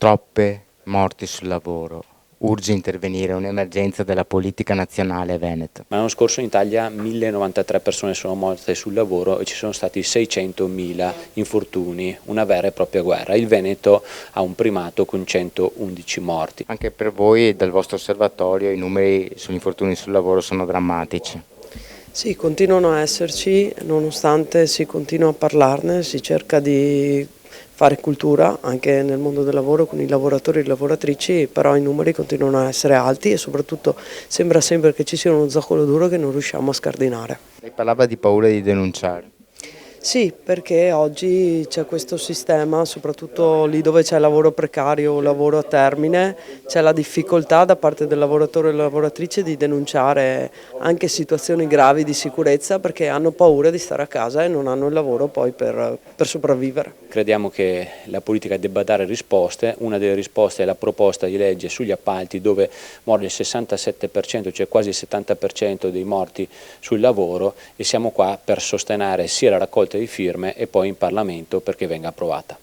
Troppe morti sul lavoro. Urge intervenire, un'emergenza della politica nazionale veneta. L'anno scorso in Italia 1093 persone sono morte sul lavoro e ci sono stati 600.000 infortuni, una vera e propria guerra. Il Veneto ha un primato con 111 morti. Anche per voi e dal vostro osservatorio i numeri sugli infortuni sul lavoro sono drammatici. Sì, continuano a esserci, nonostante si continua a parlarne, si cerca di fare cultura anche nel mondo del lavoro con i lavoratori e le lavoratrici, però i numeri continuano a essere alti e soprattutto sembra sempre che ci sia uno zoccolo duro che non riusciamo a scardinare. Lei parlava di paura di denunciare. Sì, perché oggi c'è questo sistema, soprattutto lì dove c'è lavoro precario o lavoro a termine, c'è la difficoltà da parte del lavoratore e della lavoratrice di denunciare anche situazioni gravi di sicurezza perché hanno paura di stare a casa e non hanno il lavoro poi per sopravvivere. Crediamo che la politica debba dare risposte, una delle risposte è la proposta di legge sugli appalti dove muore il 67%, cioè quasi il 70% dei morti sul lavoro e siamo qua per sostenere sia la raccolta di firme e poi in Parlamento perché venga approvata.